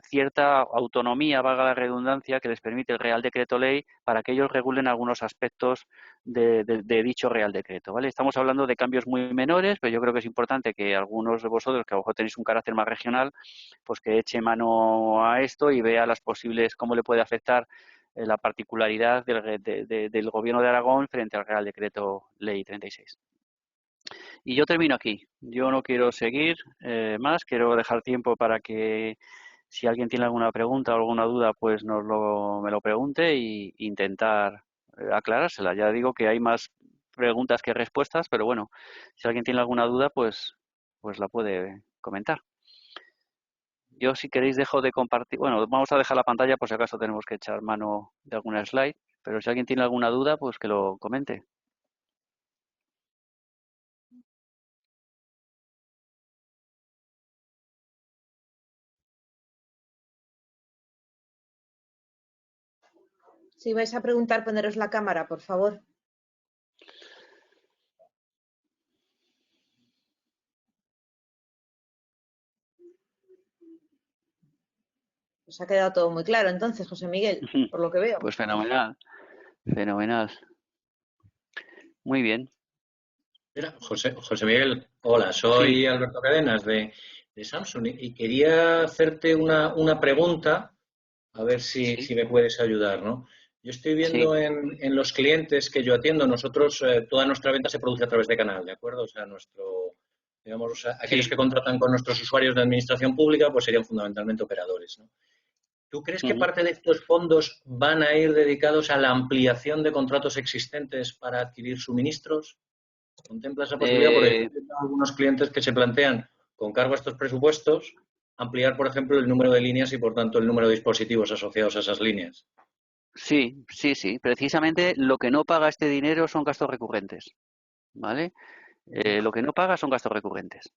cierta autonomía, valga la redundancia, que les permite el Real Decreto Ley para que ellos regulen algunos aspectos de dicho Real Decreto, ¿vale? Estamos hablando de cambios muy menores, pero yo creo que es importante que algunos de vosotros, que a lo mejor tenéis un carácter más regional, pues que eche mano a esto y vea las posibles, cómo le puede afectar la particularidad del Gobierno de Aragón frente al Real Decreto Ley 36. Y yo termino aquí. Yo no quiero seguir más, quiero dejar tiempo para que si alguien tiene alguna pregunta o alguna duda, pues me lo pregunte e intentar aclarársela. Ya digo que hay más preguntas que respuestas, pero bueno, si alguien tiene alguna duda, pues la puede comentar. Yo, si queréis, dejo de compartir. Bueno, vamos a dejar la pantalla por si acaso tenemos que echar mano de alguna slide, pero si alguien tiene alguna duda, pues que lo comente. Si vais a preguntar, poneros la cámara, por favor. Os ha quedado todo muy claro entonces, José Miguel, por lo que veo. Pues fenomenal. Fenomenal. Muy bien. Mira, José Miguel, hola, Sí, soy Alberto Cadenas de Samsung y quería hacerte una pregunta, a ver si sí, me puedes ayudar, ¿no? Yo estoy sí, viendo en los clientes que yo atiendo, nosotros, toda nuestra venta se produce a través de canal, ¿de acuerdo? O sea, digamos, o sea, aquellos sí. que contratan con nuestros usuarios de administración pública, pues serían fundamentalmente operadores, ¿no? ¿Tú crees que Ujú. parte de estos fondos van a ir dedicados a la ampliación de contratos existentes para adquirir suministros? ¿Contempla esa posibilidad? Porque Eh, estoy viendo algunos clientes que se plantean, con cargo a estos presupuestos, ampliar, por ejemplo, el número de líneas y, por tanto, el número de dispositivos asociados a esas líneas. sí, sí, sí. Precisamente lo que no paga este dinero son gastos recurrentes, ¿vale? Lo que no paga son gastos recurrentes.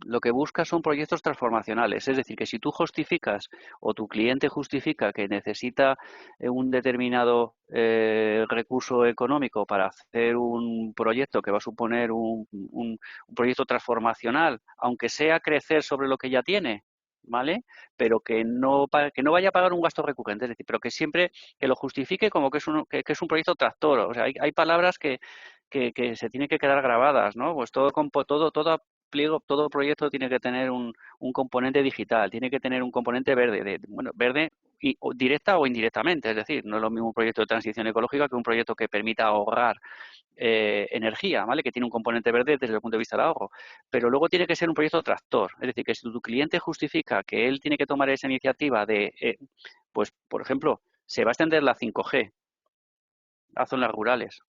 Lo que busca son proyectos transformacionales. Es decir, que si tú justificas o tu cliente justifica que necesita un determinado recurso económico para hacer un proyecto que va a suponer un proyecto transformacional, aunque sea crecer sobre lo que ya tiene, ¿vale? Pero que no vaya a pagar un gasto recurrente, es decir, pero que siempre que lo justifique como que que es un proyecto tractor. O sea, hay palabras que se tienen que quedar grabadas, ¿no? Pues todo pliego, todo proyecto tiene que tener un componente digital, tiene que tener un componente verde, bueno, verde o directa o indirectamente, es decir, no es lo mismo un proyecto de transición ecológica que un proyecto que permita ahorrar energía, ¿vale? Que tiene un componente verde desde el punto de vista del ahorro. Pero luego tiene que ser un proyecto tractor, es decir, que si tu cliente justifica que él tiene que tomar esa iniciativa pues, por ejemplo, se va a extender la 5G a zonas rurales,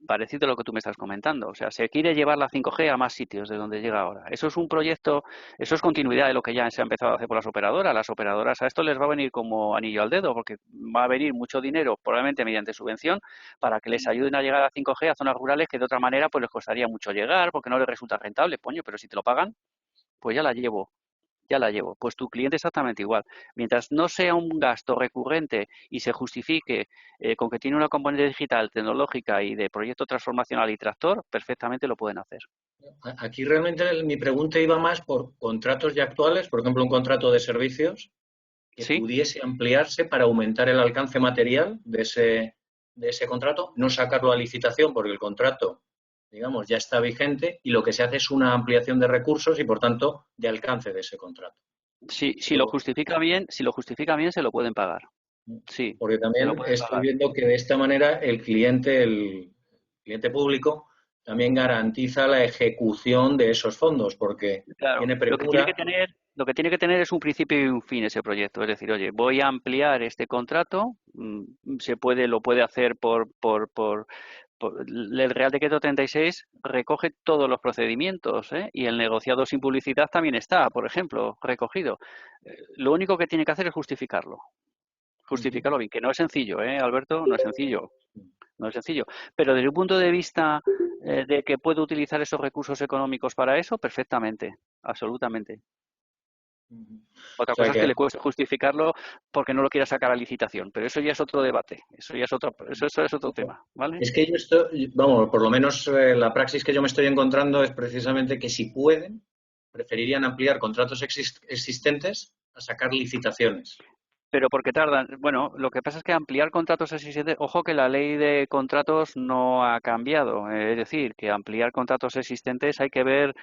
parecido a lo que tú me estás comentando. O sea, se quiere llevar la 5G a más sitios de donde llega ahora. Eso es un proyecto, eso es continuidad de lo que ya se ha empezado a hacer por las operadoras. Las operadoras a esto les va a venir como anillo al dedo, porque va a venir mucho dinero, probablemente mediante subvención, para que les ayuden a llegar a la 5G a zonas rurales que de otra manera pues les costaría mucho llegar, porque no les resulta rentable. Coño, pero si te lo pagan, pues ya la llevo. Ya la llevo. Pues tu cliente exactamente igual. Mientras no sea un gasto recurrente y se justifique con que tiene una componente digital, tecnológica y de proyecto transformacional y tractor, perfectamente lo pueden hacer. Aquí realmente mi pregunta iba más por contratos ya actuales, por ejemplo, un contrato de servicios que ¿Sí? pudiese ampliarse para aumentar el alcance material de ese contrato, no sacarlo a licitación porque el contrato, digamos, ya está vigente y lo que se hace es una ampliación de recursos y, por tanto, de alcance de ese contrato. Si lo justifica bien, si lo justifica bien, se lo pueden pagar. Sí, Porque se lo también pueden estoy pagar. viendo que de esta manera el cliente público, también garantiza la ejecución de esos fondos, porque Claro, tiene premura. lo que tiene que tener es un principio y un fin ese proyecto. Es decir, oye, voy a ampliar este contrato, lo puede hacer el Real Decreto 36 recoge todos los procedimientos, ¿eh? Y el negociado sin publicidad también está, por ejemplo, recogido. Lo único que tiene que hacer es justificarlo bien, que no es sencillo, ¿eh, Alberto? No es sencillo. No es sencillo. Pero desde un punto de vista de que puedo utilizar esos recursos económicos para eso, perfectamente, absolutamente. O Otra sea cosa es que que le cueste justificarlo porque no lo quiera sacar a licitación, pero eso ya es otro debate, eso es otro tema, ¿vale? es que yo estoy, vamos, por lo menos la praxis que yo me estoy encontrando es precisamente que si pueden, preferirían ampliar contratos existentes a sacar licitaciones. Pero porque tardan. Bueno, lo que pasa es que ampliar contratos existentes, ojo que la ley de contratos no ha cambiado. Es decir, que ampliar contratos existentes hay que ver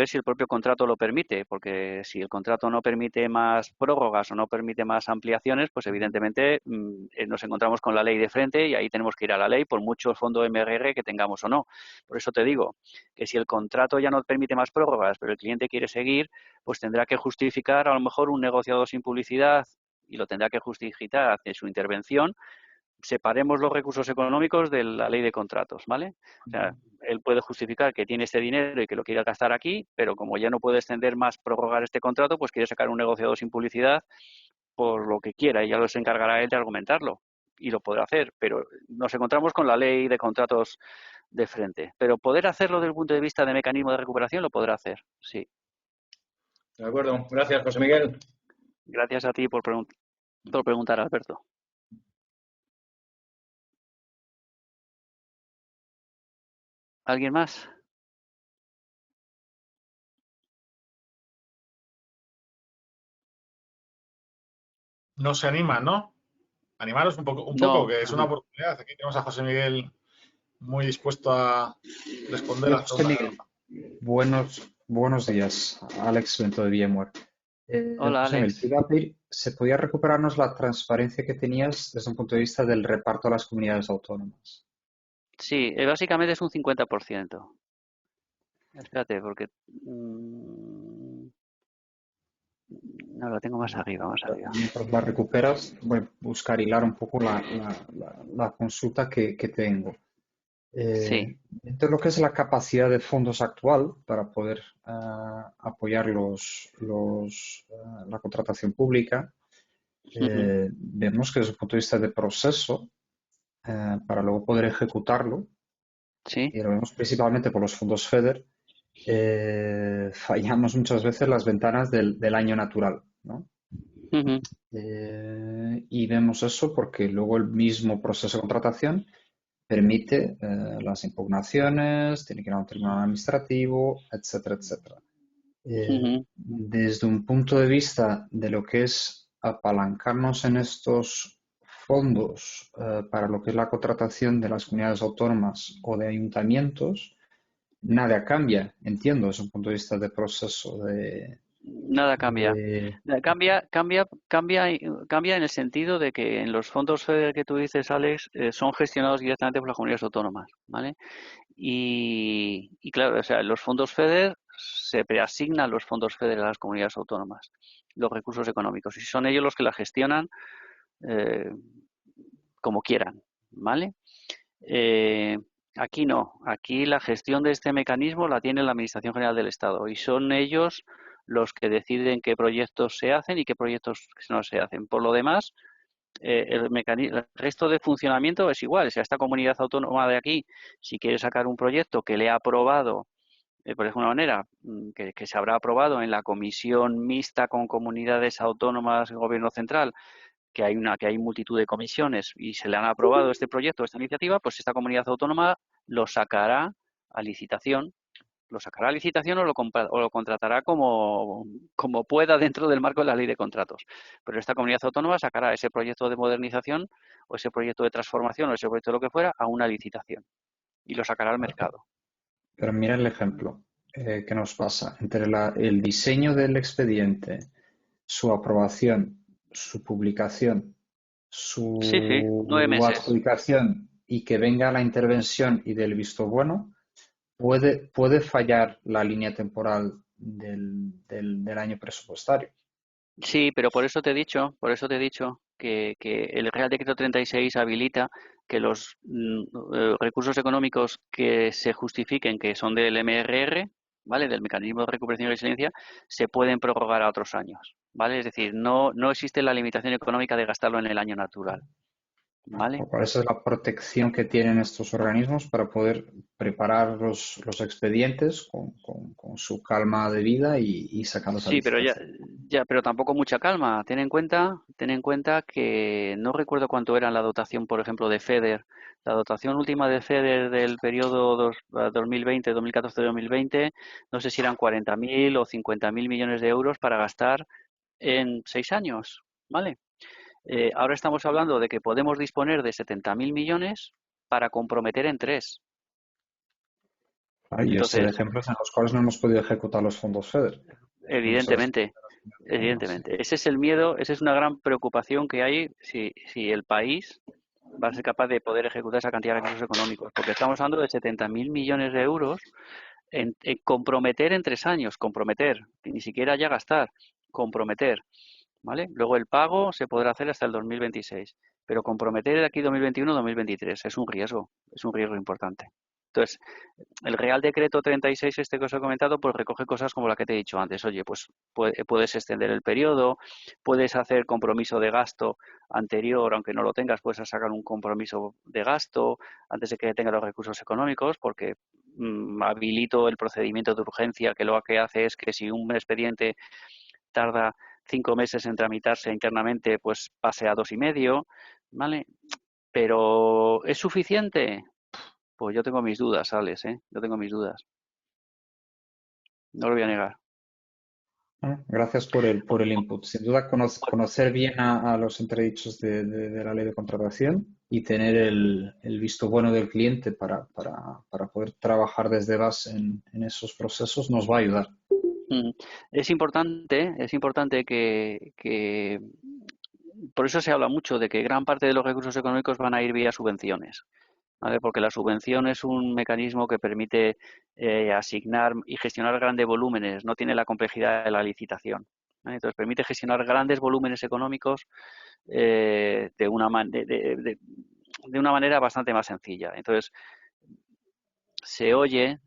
si el propio contrato lo permite, porque si el contrato no permite más prórrogas o no permite más ampliaciones, pues evidentemente nos encontramos con la ley de frente y ahí tenemos que ir a la ley por mucho fondo MRR que tengamos o no. Por eso te digo que si el contrato ya no permite más prórrogas, pero el cliente quiere seguir, pues tendrá que justificar a lo mejor un negociado sin publicidad y lo tendrá que justificar en su intervención, separemos los recursos económicos de la ley de contratos, ¿vale? O sea, él puede justificar que tiene este dinero y que lo quiere gastar aquí, pero como ya no puede extender más, prorrogar este contrato, pues quiere sacar un negociado sin publicidad por lo que quiera y ya lo se encargará él de argumentarlo y lo podrá hacer, pero nos encontramos con la ley de contratos de frente. Pero poder hacerlo desde el punto de vista de mecanismo de recuperación lo podrá hacer, sí. De acuerdo. Gracias, José Miguel. Gracias a ti por preguntar, Alberto. ¿Alguien más? No se anima, ¿no? animaros un poco, No, que es una oportunidad. Aquí tenemos a José Miguel muy dispuesto a responder a Hola, las José preguntas de Miguel. Rafa. Buenos días. Alex Bento de VMware. hola José Miguel, te Alex. iba a pedir, ¿se podía recuperarnos la transparencia que tenías desde un punto de vista del reparto a las comunidades autónomas? Sí, básicamente es un 50%. Espérate, porque no lo tengo más arriba, más arriba. Mientras la recuperas, voy a buscar hilar un poco la consulta que tengo. Sí. Dentro de lo que es la capacidad de fondos actual para poder apoyar la contratación pública, Ujú. vemos que desde el punto de vista de proceso, para luego poder ejecutarlo, Sí. y lo vemos principalmente por los fondos FEDER, fallamos muchas veces las ventanas del año natural, ¿no? Ujú. Y vemos eso porque luego el mismo proceso de contratación permite las impugnaciones, tiene que ir a un tribunal administrativo, etcétera, etcétera. Ujú. Desde un punto de vista de lo que es apalancarnos en estos fondos para lo que es la contratación de las comunidades autónomas o de ayuntamientos, nada cambia, entiendo, desde un punto de vista de proceso Nada cambia. de- Cambia en el sentido de que en los fondos FEDER que tú dices, Alex, son gestionados directamente por las comunidades autónomas, ¿vale? Y claro, o sea, los fondos FEDER se preasignan los fondos FEDER a las comunidades autónomas, los recursos económicos, y son ellos los que la gestionan eh, como quieran, ¿vale? Eh, Aquí no, aquí la gestión de este mecanismo la tiene la Administración General del Estado y son ellos los que deciden qué proyectos se hacen y qué proyectos no se hacen. Por lo demás, el resto de funcionamiento es igual. O sea, esta comunidad autónoma de aquí, si quiere sacar un proyecto que le ha aprobado, por alguna manera, que se habrá aprobado en la comisión mixta con comunidades autónomas y gobierno central, que hay multitud de comisiones y se le han aprobado este proyecto, esta iniciativa, pues esta comunidad autónoma lo sacará a licitación, o lo contratará como pueda dentro del marco de la ley de contratos. Pero esta comunidad autónoma sacará ese proyecto de modernización o ese proyecto de transformación o ese proyecto de lo que fuera a una licitación y lo sacará al mercado. Pero mira el ejemplo que nos pasa entre el diseño del expediente, su aprobación, su publicación, Sí, sí, 9 su meses. adjudicación y que venga la intervención y del visto bueno, puede fallar la línea temporal del año presupuestario. Sí, pero por eso te he dicho que el Real Decreto 36 habilita que los recursos económicos que se justifiquen que son del MRR, ¿vale? Del Mecanismo de Recuperación y Resiliencia, se pueden prorrogar a otros años, ¿vale? Es decir, no existe la limitación económica de gastarlo en el año natural, ¿vale? Por esa es la protección que tienen estos organismos para poder preparar los expedientes con su calma de vida y sacarlos a Sí, pero licitación. pero tampoco mucha calma. Ten en cuenta que no recuerdo cuánto era la dotación, por ejemplo, de FEDER. La dotación última de FEDER del periodo 2020, 2014-2020, no sé si eran 40.000 o 50.000 millones de euros para gastar en 6 años, ¿vale? Ahora estamos hablando de que podemos disponer de 70.000 millones para comprometer en 3. Claro, yo sé de Entonces, ejemplos en los cuales no hemos podido ejecutar los fondos FEDER. Muchas evidentemente, formas, sí. evidentemente. Ese es el miedo, esa es una gran preocupación que hay si el país va a ser capaz de poder ejecutar esa cantidad de recursos económicos, porque estamos hablando de 70.000 millones de euros en comprometer en 3 años, comprometer, que ni siquiera ya gastar, comprometer, ¿vale? Luego el pago se podrá hacer hasta el 2026, pero comprometer de aquí 2021-2023 es un riesgo importante. Entonces, el Real Decreto 36, este que os he comentado, pues recoge cosas como la que te he dicho antes. Oye, pues puedes extender el periodo, puedes hacer compromiso de gasto anterior, aunque no lo tengas, puedes sacar un compromiso de gasto antes de que tenga los recursos económicos, porque habilito el procedimiento de urgencia, que lo que hace es que si un expediente tarda 5 meses en tramitarse internamente, pues pase a 2,5, ¿vale? Pero ¿es suficiente? Pues yo tengo mis dudas, Alex, ¿eh? Yo tengo mis dudas. No lo voy a negar. Bueno, gracias por el input. Sin duda, conocer bien a los entredichos de la ley de contratación y tener el visto bueno del cliente para poder trabajar desde base en esos procesos nos va a ayudar. Mm. Es importante que por eso se habla mucho de que gran parte de los recursos económicos van a ir vía subvenciones, ¿vale? Porque la subvención es un mecanismo que permite asignar y gestionar grandes volúmenes, no tiene la complejidad de la licitación, ¿vale? Entonces permite gestionar grandes volúmenes económicos de una manera bastante más sencilla. Entonces, se oye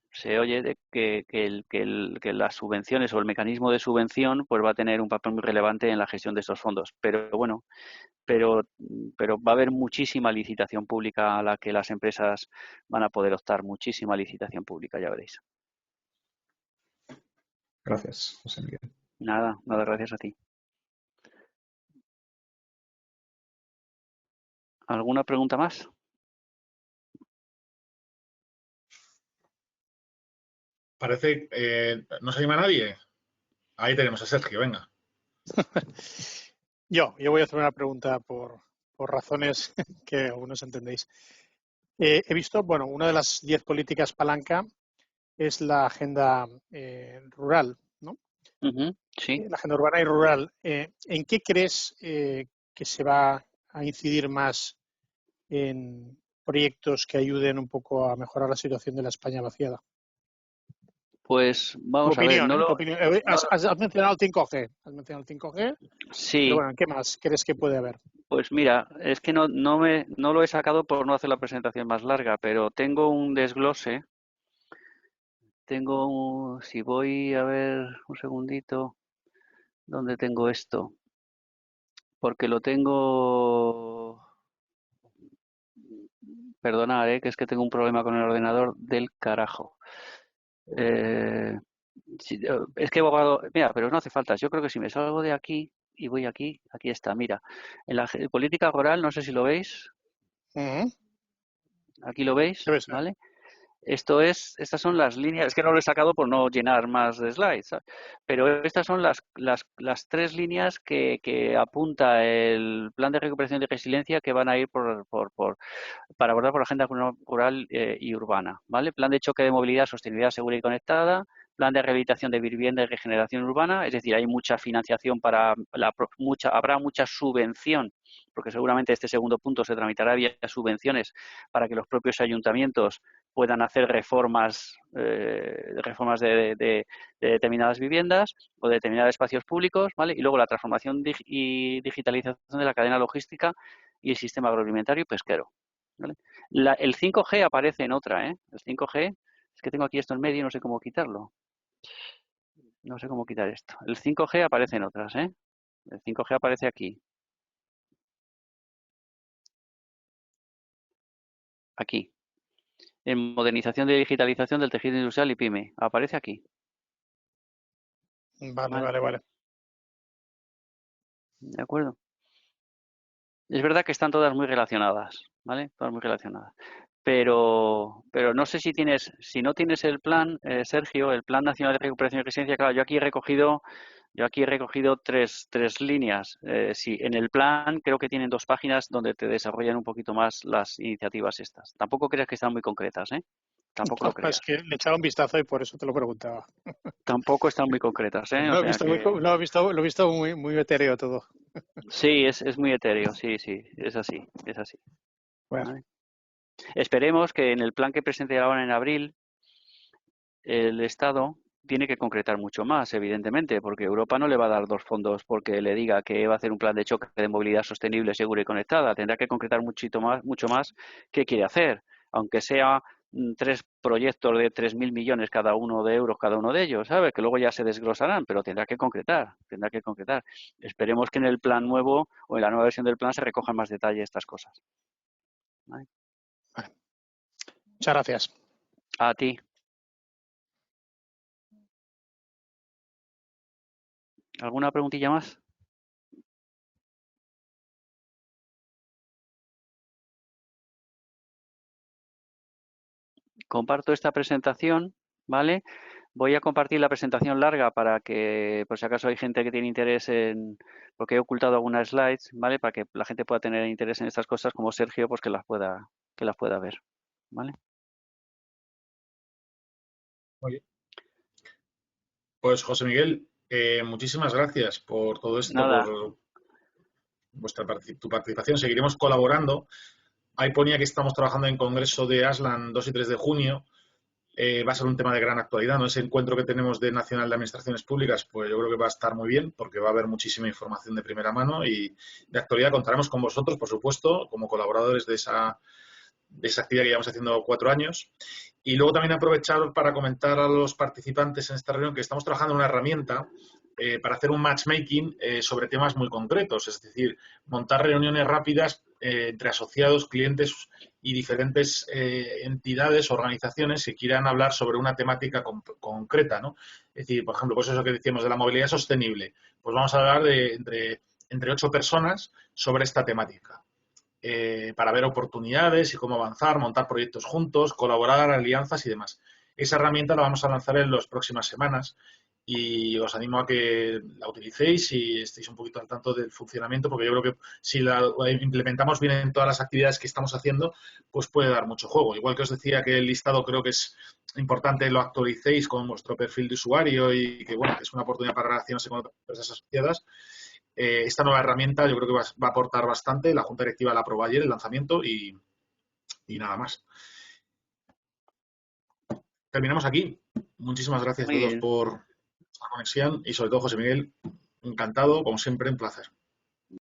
de que las subvenciones o el mecanismo de subvención pues va a tener un papel muy relevante en la gestión de estos fondos. Pero bueno, pero, pero va a haber muchísima licitación pública a la que las empresas van a poder optar, muchísima licitación pública, ya veréis. Gracias, José Miguel. Nada, gracias a ti. ¿Alguna pregunta más? Parece, no se anima nadie. Ahí tenemos a Sergio, venga. Yo voy a hacer una pregunta por razones que algunos entendéis. He visto, bueno, una de las 10 políticas palanca es la agenda rural, ¿no? Sí. La agenda urbana y rural. ¿En qué crees que se va a incidir más en proyectos que ayuden un poco a mejorar la situación de la España vaciada? Pues Tu vamos a ver, opinión, no ¿eh? lo... Tu opinión. Has mencionado el 5G. Has mencionado el 5G, pero Sí, bueno, ¿qué más crees que puede haber? pues mira, es que no lo he sacado por no hacer la presentación más larga, pero tengo un desglose. Si voy a ver un segundito, ¿dónde tengo esto? Porque lo tengo... Perdonad, que es que tengo un problema con el ordenador del carajo. Eh, es que he abogado... Mira, pero no hace falta. Yo creo que si me salgo de aquí y voy aquí, aquí está, mira. En la política rural, no sé si lo veis. Aquí lo veis, Debe ser. ¿vale? Estas son las líneas, es que no lo he sacado por no llenar más de slides, ¿sabes? Pero estas son las tres líneas que apunta el plan de recuperación y resiliencia que van a ir para abordar por la agenda rural y urbana, ¿vale? Plan de choque de movilidad, sostenibilidad segura y conectada, plan de rehabilitación de vivienda y regeneración urbana, es decir, hay mucha financiación habrá mucha subvención, porque seguramente este segundo punto se tramitará vía subvenciones para que los propios ayuntamientos puedan hacer reformas de determinadas viviendas o de determinados espacios públicos, ¿vale? Y luego la transformación y digitalización de la cadena logística y el sistema agroalimentario y pesquero, ¿vale? El 5G aparece en otra, ¿eh? El 5G, es que tengo aquí esto en medio y no sé cómo quitarlo. No sé cómo quitar esto. El 5G aparece en otras, ¿eh? El 5G aparece aquí. Aquí. En modernización de digitalización del tejido industrial y pyme. Aparece aquí. Vale. ¿De acuerdo? Es verdad que están todas muy relacionadas, ¿vale? Todas muy relacionadas. Pero no sé si no tienes el plan, Sergio, el Plan Nacional de Recuperación y Resiliencia, claro, yo aquí he recogido tres líneas. Sí, en el plan creo que tienen 2 páginas donde te desarrollan un poquito más las iniciativas estas. Tampoco creas que están muy concretas, ¿eh? Tampoco lo No, es creas. que le echaba un vistazo y por eso te lo preguntaba. Tampoco están muy concretas, ¿eh? O Lo he sea visto, que lo he visto muy etéreo todo. sí, es muy etéreo, sí, es así, Bueno, ¿vale? Esperemos que en el plan que presente ahora en abril el Estado tiene que concretar mucho más, evidentemente, porque Europa no le va a dar 2 fondos porque le diga que va a hacer un plan de choque de movilidad sostenible, segura y conectada. Tendrá que concretar mucho más qué quiere hacer, aunque sea 3 proyectos de 3.000 millones cada uno de euros cada uno de ellos, ¿sabes? Que luego ya se desglosarán, pero tendrá que concretar. Esperemos que en el plan nuevo o en la nueva versión del plan se recojan más detalle estas cosas, ¿vale? muchas gracias. A ti. ¿Alguna preguntilla más? Comparto esta presentación, ¿vale? Voy a compartir la presentación larga para que, por si acaso hay gente que tiene interés en, porque he ocultado algunas slides, ¿vale? Para que la gente pueda tener interés en estas cosas, como Sergio, pues que las pueda ver, ¿vale? Muy bien. Pues José Miguel, muchísimas gracias por todo esto, Nada, por tu participación. Seguiremos colaborando. Ahí ponía que estamos trabajando en Congreso de Aslan 2 y 3 de junio. Va a ser un tema de gran actualidad, ¿no? Ese encuentro que tenemos de Nacional de Administraciones Públicas, pues yo creo que va a estar muy bien porque va a haber muchísima información de primera mano y de actualidad. Contaremos con vosotros, por supuesto, como colaboradores de esa actividad que llevamos haciendo 4 años. Y luego también aprovechar para comentar a los participantes en esta reunión que estamos trabajando en una herramienta para hacer un matchmaking sobre temas muy concretos, es decir, montar reuniones rápidas entre asociados, clientes y diferentes entidades, organizaciones que quieran hablar sobre una temática concreta, ¿no? Es decir, por ejemplo, pues eso que decíamos de la movilidad sostenible, pues vamos a hablar de entre 8 personas sobre esta temática. Para ver oportunidades y cómo avanzar, montar proyectos juntos, colaborar, alianzas y demás. Esa herramienta la vamos a lanzar en las próximas semanas y os animo a que la utilicéis y estéis un poquito al tanto del funcionamiento, porque yo creo que si la implementamos bien en todas las actividades que estamos haciendo, pues puede dar mucho juego. Igual que os decía que el listado creo que es importante lo actualicéis con vuestro perfil de usuario y que, bueno, que es una oportunidad para relacionarse con otras empresas asociadas. Esta nueva herramienta yo creo que va a aportar bastante. La Junta Directiva la aprobó ayer, el lanzamiento, y nada más. Terminamos aquí. Muchísimas gracias a muy todos bien. por la conexión y sobre todo, José Miguel, encantado, como siempre, un placer.